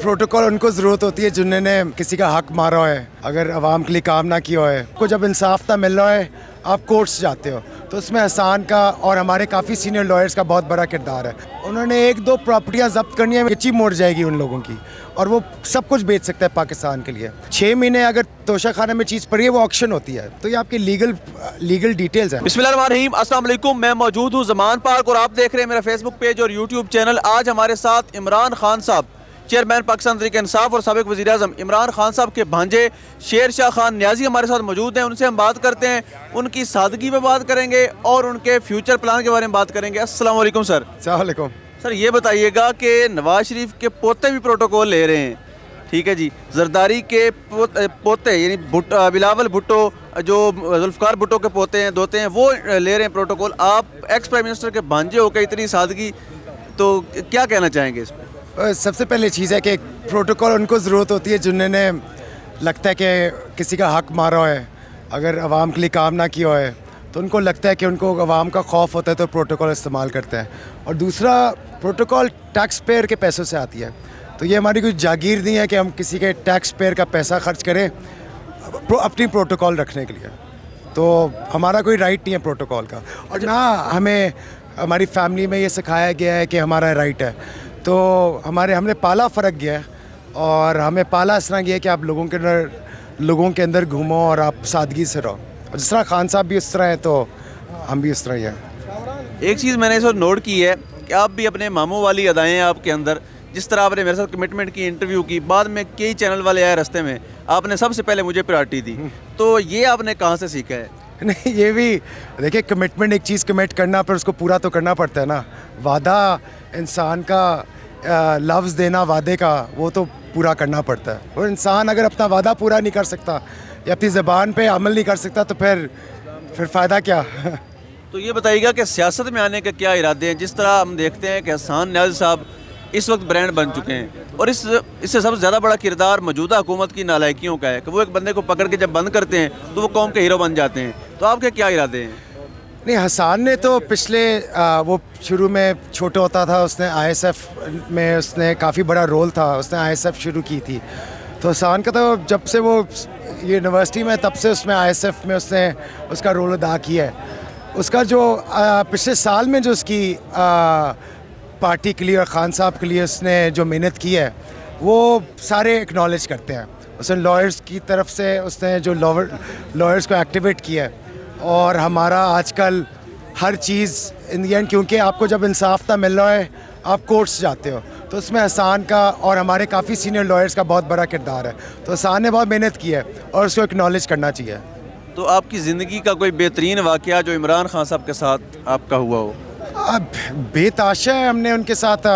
Protocol उनको ज़रूरत होती है जिन्होंने किसी का हक मारा है, अगर आवाम के लिए काम ना किया है, को जब इंसाफ ना मिल रहा है आप कोर्ट्स जाते हो, तो उसमें हसन का और हमारे काफ़ी सीनियर लॉयर्स का बहुत बड़ा किरदार है। उन्होंने 1-2 प्रॉपर्टियां जब्त करनी है, कच्ची मोड़ जाएगी उन लोगों की और वो सब कुछ बेच सकता है पाकिस्तान के लिए। 6 महीने अगर तोशा खाना में चीज़ पड़ी है वो ऑक्शन होती है, तो ये आपकी लीगल डिटेल्स हैं। बिस्मिल्लाहिर्रहमानिर्रहीम, अस्सलाम वालेकुम। मैं मौजूद हूँ ज़मान पार्क और आप देख रहे हैं मेरा फेसबुक पेज और यूट्यूब चैनल। आज हमारे साथ इमरान खान साहब, चेयरमैन पाकिस्तान तहरीक इंसाफ और साबिक वज़ीर आज़म इमरान खान साहब के भांजे शेर शाह खान न्याजी हमारे साथ मौजूद हैं। उनसे हम बात करते हैं, उनकी सादगी पे बात करेंगे और उनके फ्यूचर प्लान के बारे में बात करेंगे। अस्सलाम वालेकुम सर। अस्सलाम वालेकुम। सर ये बताइएगा कि नवाज शरीफ के पोते भी प्रोटोकॉल ले रहे हैं, ठीक है जी, जरदारी के पोते यानी बिलावल भुट्टो जो जुल्फ़िकार भुट्टो के पोते हैं, दोते हैं, वो ले रहे हैं प्रोटोकॉल। आप एक्स प्राइम मिनिस्टर के भांजे होकर इतनी सादगी, तो क्या कहना चाहेंगे इस पर? सबसे पहले चीज़ है कि प्रोटोकॉल उनको ज़रूरत होती है जिन्होंने लगता है कि किसी का हक मारा है, अगर आवाम के लिए काम ना किया है, तो उनको लगता है कि उनको आवाम का खौफ होता है तो प्रोटोकॉल इस्तेमाल करते हैं। और दूसरा, प्रोटोकॉल टैक्स पेयर के पैसों से आती है, तो ये हमारी कोई जागीर नहीं है कि हम किसी के टैक्स पेयर का पैसा खर्च करें अपनी प्रोटोकॉल रखने के लिए। तो हमारा कोई राइट नहीं है प्रोटोकॉल का, और ना हमें हमारी फैमिली में ये सिखाया गया है कि हमारा राइट है। तो हमने पाला फ़र्क गया है और हमें पाला इस तरह गया है कि आप लोगों के अंदर घूमो और आप सादगी से रहो, और जिस तरह खान साहब भी उस तरह है तो हम भी उस तरह ही हैं। एक चीज़ मैंने इस वक्त नोट की है कि आप भी अपने मामू वाली अदाएँ हैं आपके अंदर। जिस तरह आपने मेरे साथ कमिटमेंट की, इंटरव्यू की, बाद में कई चैनल वाले आए रास्ते में, आपने सबसे पहले मुझे प्रायोरिटी दी, तो ये आपने कहाँ से सीखा है? नहीं, ये भी देखिए, कमिटमेंट एक चीज़ कमिट करना पर उसको पूरा तो करना पड़ता है ना। वादा इंसान का लफ्ज़ देना वादे का, वो तो पूरा करना पड़ता है, और इंसान अगर अपना वादा पूरा नहीं कर सकता या अपनी ज़बान पे अमल नहीं कर सकता तो फिर फ़ायदा क्या? तो ये बताइएगा कि सियासत में आने के क्या इरादे हैं? जिस तरह हम देखते हैं कि हसन न्याज़ी साहब इस वक्त ब्रांड बन चुके हैं, और इससे सबसे ज़्यादा बड़ा किरदार मौजूदा हुकूमत की नालायकियों का है कि वो एक बंदे को पकड़ के जब बंद करते हैं तो वो कौम के हीरो बन जाते हैं। तो आपके क्या इरादे हैं? नहीं, हसन ने तो पिछले वो शुरू में छोटा होता था, उसने ISF में उसने काफ़ी बड़ा रोल था, उसने ISF शुरू की थी। तो हसन का तो जब से वो यूनिवर्सिटी में तब से उसमें ISF में उसने उसका रोल अदा किया है। उसका जो पिछले साल में जो उसकी पार्टी के लिए और ख़ान साहब के लिए उसने जो मेहनत की है वो सारे एक्नॉलेज करते हैं। उसने लॉयर्स की तरफ से उसने जो लॉयर्स को एक्टिवेट किया है, और हमारा आजकल हर चीज़ इन दी एंड, क्योंकि आपको जब इंसाफ ना मिल रहा है आप कोर्ट्स जाते हो, तो उसमें हसन का और हमारे काफ़ी सीनियर लॉयर्स का बहुत बड़ा किरदार है। तो हसन ने बहुत मेहनत की है और उसको एक्नॉलेज करना चाहिए। तो आपकी ज़िंदगी का कोई बेहतरीन वाक़या जो इमरान खान साहब के साथ आपका हुआ हो? अब बेताशा है, हमने उनके साथ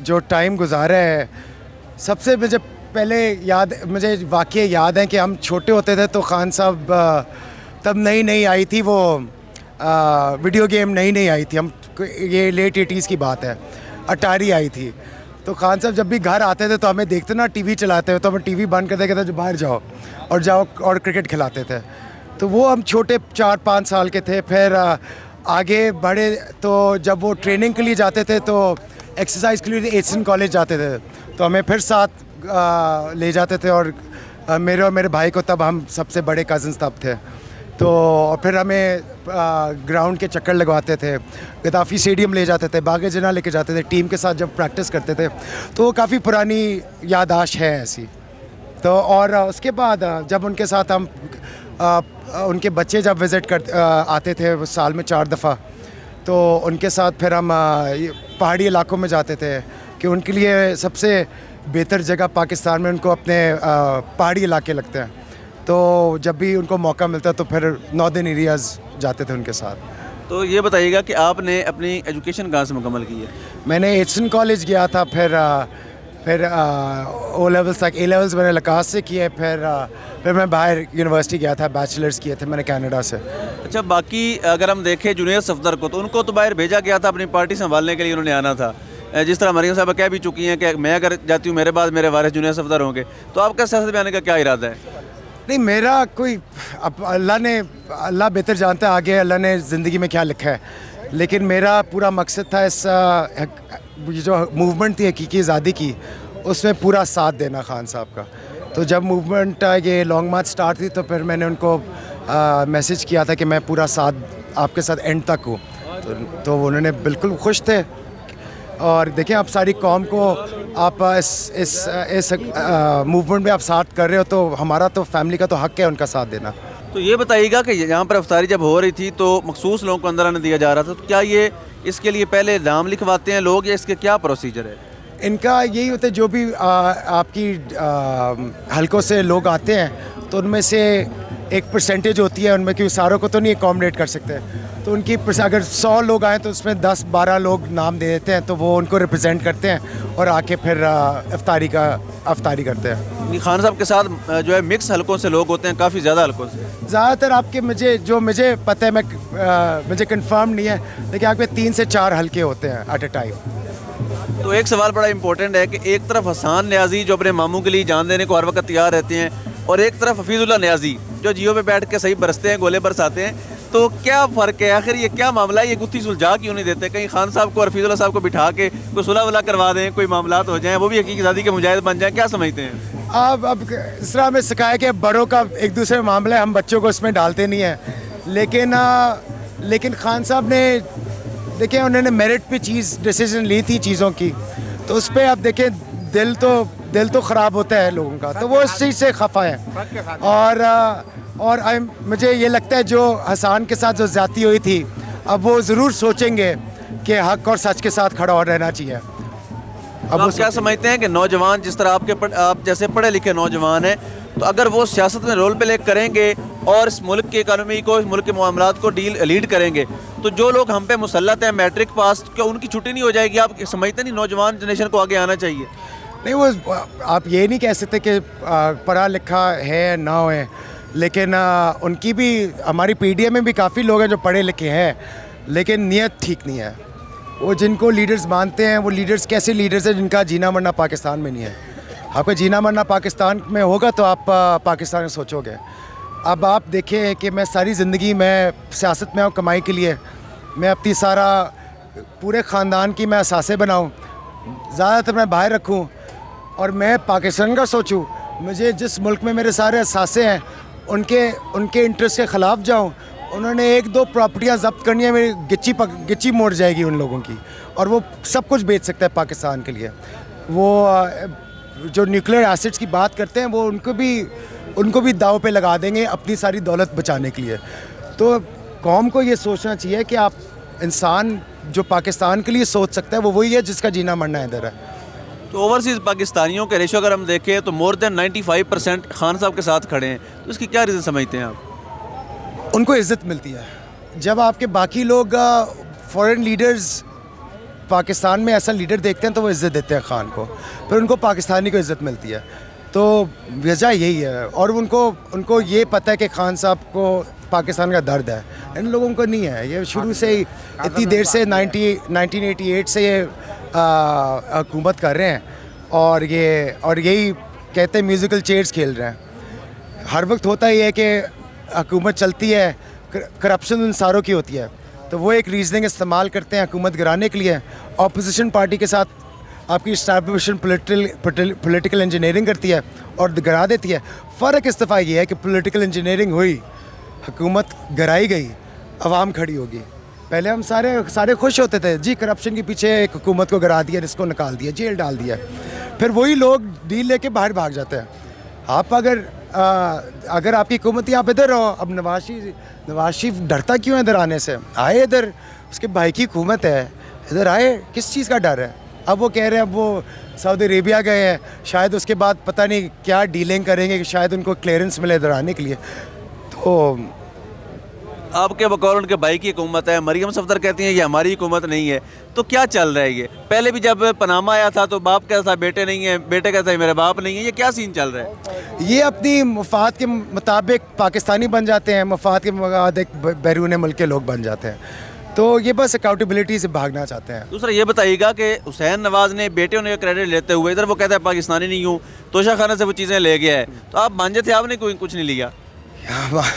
जो टाइम गुजारा है, सबसे मुझे वाक़या याद है कि हम छोटे होते थे तो खान साहब तब नई आई थी वो वीडियो गेम नई आई थी, हम ये लेट 80s की बात है, अटारी आई थी। तो खान साहब जब भी घर आते थे तो हमें देखते ना टीवी चलाते हुए, तो हमें टीवी बंद कर देते थे, जो बाहर जाओ और क्रिकेट खिलाते थे। तो वो हम छोटे 4-5 साल के थे। फिर आगे बढ़े तो जब वो ट्रेनिंग के लिए जाते थे तो एक्सरसाइज के लिए एशियन कॉलेज जाते थे, तो हमें फिर साथ ले जाते थे, और मेरे भाई को, तब हम सबसे बड़े कज़न्स तब थे, तो फिर हमें ग्राउंड के चक्कर लगवाते थे, गद्दाफ़ी स्टेडियम ले जाते थे, बागे जना लेके जाते थे, टीम के साथ जब प्रैक्टिस करते थे। तो वो काफ़ी पुरानी याददाश्त है ऐसी। तो और उसके बाद जब उनके साथ हम उनके बच्चे जब विज़िट आते थे साल में 4 दफ़ा, तो उनके साथ फिर हम पहाड़ी इलाकों में जाते थे कि उनके लिए सबसे बेहतर जगह पाकिस्तान में उनको अपने पहाड़ी इलाके लगते हैं। तो जब भी उनको मौका मिलता तो फिर नॉर्दर्न एरियाज़ जाते थे उनके साथ। तो ये बताइएगा कि आपने अपनी एजुकेशन कहाँ से मुकम्मल की है? मैंने एशियन कॉलेज गया था, फिर ओ लेवल्स तक, A लेवल्स मैंने लकास से किए, फिर मैं बाहर यूनिवर्सिटी गया था, बैचलर्स किए थे मैंने कनाडा से। अच्छा, बाकी अगर हम देखें जूनियर सफदर को, तो उनको तो बाहर भेजा गया था अपनी पार्टी संभालने के लिए, उन्होंने आना था। जिस तरह मरीम साहब कह भी चुकी हैं कि मैं अगर जाती हूँ मेरे बाद मेरे वारिस जूनियर सफदर होंगे, तो आपका सियासत में आने का क्या इरादा है? नहीं, मेरा कोई, अब अल्लाह बेहतर जानता है आगे अल्लाह ने ज़िंदगी में क्या लिखा है, लेकिन मेरा पूरा मकसद था इस ये जो मूवमेंट थी हकीकी आज़ादी की, उसमें पूरा साथ देना खान साहब का। तो जब मूवमेंट ये लॉन्ग मार्च स्टार्ट थी तो फिर मैंने उनको मैसेज किया था कि मैं पूरा साथ आपके साथ एंड तक हूँ। तो उन्होंने बिल्कुल खुश थे। और देखें, आप सारी कौम को आप इस मूवमेंट में आप साथ कर रहे हो, तो हमारा तो फैमिली का तो हक़ है उनका साथ देना। तो ये बताइएगा कि यहाँ पर अफ्तारी जब हो रही थी तो मखसूस लोगों को अंदर आने दिया जा रहा था, तो क्या ये इसके लिए पहले नाम लिखवाते हैं लोग या इसके क्या प्रोसीजर है? इनका यही होता है, जो भी आपकी हलकों से लोग आते हैं तो उनमें से एक परसेंटेज होती है उनमें, क्योंकि सारों को तो नहीं अकोमोडेट कर सकते, तो उनकी अगर 100 लोग आए तो उसमें 10-12 लोग नाम दे देते हैं, तो वो उनको रिप्रेजेंट करते हैं और आके फिर अफ्तारी करते हैं। खान साहब के साथ जो है मिक्स हलकों से लोग होते हैं, काफ़ी ज़्यादा हलकों से। ज़्यादातर आपके मुझे पता है, मुझे कंफर्म नहीं है, लेकिन आपके 3 से 4 हलके होते हैं एट ए टाइम। तो एक सवाल बड़ा इंपॉर्टेंट है कि एक तरफ हसान न्याजी जो अपने मामू के लिए जान देने को हर वक्त तैयार रहते हैं, और एक तरफ हफीजुल्लाह न्याजी जो जियो पे बैठ के सही बरसते हैं, गोले बरसाते हैं। तो क्या फ़र्क है आखिर, ये क्या मामला है? ये गुत्थी सुलझा क्यों नहीं देते? कहीं खान साहब को और हफीजुल्लाह साहब को बिठा के कोई सुलह वलह करवा दें, कोई मामलात हो जाएं, वो भी हकीकी आज़ादी के मुजाहिद बन जाएं, क्या समझते हैं? अब इस तरह हमें सिखाया कि बड़ों का एक दूसरे में मामला है, हम बच्चों को इसमें डालते नहीं हैं। लेकिन खान साहब ने देखिए, उन्होंने मेरिट पे डिसीजन ली थी चीज़ों की, तो उस पर आप देखें दिल तो ख़राब होता है लोगों का, तो वो इस चीज़ से खफा है। और मुझे ये लगता है जो हसान के साथ जो ज़्यादती हुई थी, अब वो ज़रूर सोचेंगे कि हक़ और सच के साथ खड़ा और रहना चाहिए। अब आप क्या समझते हैं कि नौजवान जिस तरह आप जैसे पढ़े लिखे नौजवान हैं, तो अगर वो सियासत में रोल प्ले करेंगे और इस मुल्क की इकानमी को, इस मुल्क के मामलात को लीड करेंगे, तो जो लोग हम पे मुसल्लत हैं मैट्रिक पास, क्या उनकी छुट्टी नहीं हो जाएगी? आप समझते नहीं नौजवान जनरेशन को आगे आना चाहिए? नहीं, वो आप ये नहीं कह सकते कि पढ़ा लिखा है ना है, लेकिन उनकी भी, हमारी पीडीए में भी काफ़ी लोग हैं जो पढ़े लिखे हैं, लेकिन नीयत ठीक नहीं है। वो जिनको लीडर्स मानते हैं, वो लीडर्स कैसे लीडर्स हैं जिनका जीना मरना पाकिस्तान में नहीं है। आपका जीना मरना पाकिस्तान में होगा तो आप पाकिस्तान में सोचोगे। अब आप देखें कि मैं सारी ज़िंदगी मैं सियासत में आऊँ कमाई के लिए, मैं अपनी सारा पूरे ख़ानदान की मैं असासे बनाऊँ, ज़्यादातर मैं बाहर रखूँ और मैं पाकिस्तान का सोचूँ। मुझे जिस मुल्क में मेरे सारे असासे हैं उनके इंटरेस्ट के ख़िलाफ़ जाऊँ। उन्होंने 1-2 प्रॉपर्टियाँ जब्त करनी है, मेरी गिच्ची मोड़ जाएगी उन लोगों की, और वो सब कुछ बेच सकता है पाकिस्तान के लिए। वो जो न्यूक्लियर एसिड्स की बात करते हैं, वो उनको भी दाव पे लगा देंगे अपनी सारी दौलत बचाने के लिए। तो कौम को ये सोचना चाहिए कि आप इंसान जो पाकिस्तान के लिए सोच सकता है वो वही है जिसका जीना मरना इधर है। तो ओवरसीज़ पाकिस्तानियों के रेशो अगर हम देखें तो मोर देन 95% खान साहब के साथ खड़े हैं, तो इसकी क्या रीज़न समझते हैं आप? उनको इज़्ज़त मिलती है। जब आपके बाकी लोग फॉरेन लीडर्स पाकिस्तान में ऐसा लीडर देखते हैं तो वो इज़्ज़त देते हैं खान को, फिर उनको पाकिस्तानी को इज़्ज़त मिलती है। तो वजह यही है, और उनको ये पता है कि खान साहब को पाकिस्तान का दर्द है, इन लोगों को नहीं है। ये शुरू से ही इतनी देर से 1988 से ये हुकूमत कर रहे हैं, और यही कहते हैं म्यूज़िकल चेयर्स खेल रहे हैं। हर वक्त होता ही है कि हुकूमत चलती है, करप्शन उन सारों की होती है, तो वो एक रीजनिंग इस्तेमाल करते हैं हुकूमत गिराने के लिए। अपोजिशन पार्टी के साथ आपकी इस्टेब्लिशमेंट पॉलिटिकल इंजीनियरिंग करती है और गिरा देती है। फ़र्क इस दफ़ा ये है कि पॉलिटिकल इंजीनियरिंग हुई, हुकूमत गिराई गई, आवाम खड़ी होगी। पहले हम सारे खुश होते थे, जी करप्शन के पीछे एक हुकूमत को गिरा दिया, इसको निकाल दिया, जेल डाल दिया, फिर वही लोग डील लेके बाहर भाग जाते हैं। आप अगर आपकी हुकूमत ही आप इधर हो, अब नवाज शरीफ डरता क्यों है इधर आने से? आए इधर, उसके भाई की हुकूमत है, इधर आए, किस चीज़ का डर है? अब वो कह रहे हैं अब वो सऊदी अरेबिया गए हैं, शायद उसके बाद पता नहीं क्या डीलिंग करेंगे कि शायद उनको क्लियरेंस मिले इधर आने के लिए। तो आपके बकौल उनके भाई की हुकूमत है, मरियम सफदर कहती हैं ये हमारी हुकूमत नहीं है, तो क्या चल रहा है ये? पहले भी जब पनामा आया था तो बाप कहता था बेटे नहीं है, बेटे कहता है मेरे बाप नहीं है, ये क्या सीन चल रहा है? ये अपनी मफाद के मुताबिक पाकिस्तानी बन जाते हैं, मफाद के मुताबिक बैरून मुल्क के लोग बन जाते हैं, तो ये बस अकाउंटेबिलिटी से भागना चाहते हैं। दूसरा ये बताइएगा कि हुसैन नवाज ने बेटे होने का क्रेडिट लेते हुए इधर वो कहता है पाकिस्तानी नहीं हूँ, तोशा खाना से वो चीज़ें ले गया है, तो आप मांझे थे, आपने कोई कुछ नहीं लिया?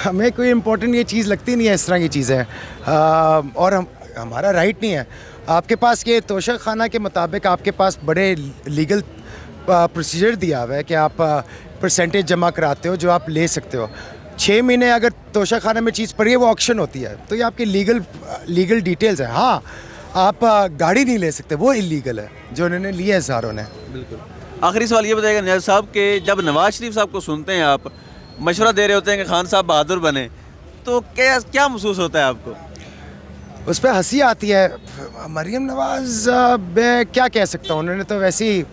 हमें कोई इम्पोर्टेंट ये चीज़ लगती नहीं है, इस तरह की चीज़ें। और हमारा राइट नहीं है। आपके पास ये तोशा खाना के मुताबिक आपके पास बड़े लीगल प्रोसीजर दिया हुआ है कि आप परसेंटेज जमा कराते हो जो आप ले सकते हो। 6 महीने अगर तोशा खाना में चीज़ पड़ी है वो ऑक्शन होती है, तो ये आपकी लीगल डिटेल्स है। हाँ, आप गाड़ी नहीं ले सकते, वो इलीगल है जो उन्होंने लिया है सारों ने। बिल्कुल। आखिरी सवाल ये बताइएगा नियाज़ साहब कि जब नवाज शरीफ साहब को सुनते हैं, आप मशवरा दे रहे होते हैं कि खान साहब बहादुर बने, तो क्या क्या महसूस होता है आपको? उस पर हंसी आती है। मरीम नवाज़ मैं क्या कह सकता हूँ, उन्होंने तो वैसे ही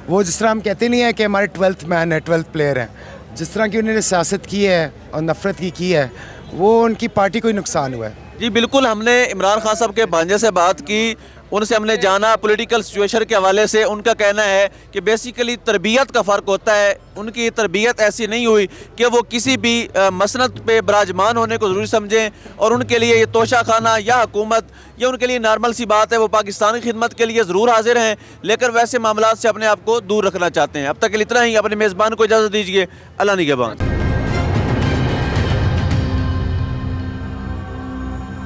वो जिस तरह हम कहते नहीं है कि हमारे 12th मैन है, 12th प्लेयर हैं, जिस तरह की उन्होंने सियासत की है और नफ़रत की है, वो उनकी पार्टी को ही नुकसान हुआ है। जी बिल्कुल, हमने इमरान खान साहब के भांजे से बात की, उनसे हमने जाना पॉलिटिकल सिचुएशन के हवाले से। उनका कहना है कि बेसिकली तरबियत का फ़र्क होता है। उनकी तरबियत ऐसी नहीं हुई कि वो किसी भी मसनद पे बराजमान होने को ज़रूरी समझें, और उनके लिए ये तोशा खाना या हुकूमत ये उनके लिए नॉर्मल सी बात है। वो पाकिस्तान की खिदमत के लिए ज़रूर हाजिर हैं, लेकिन वैसे मामला से अपने आप को दूर रखना चाहते हैं। अब तक के लिए इतना ही। अपने मेज़बान को इजाज़त दीजिए। अल्लाह निगहबान।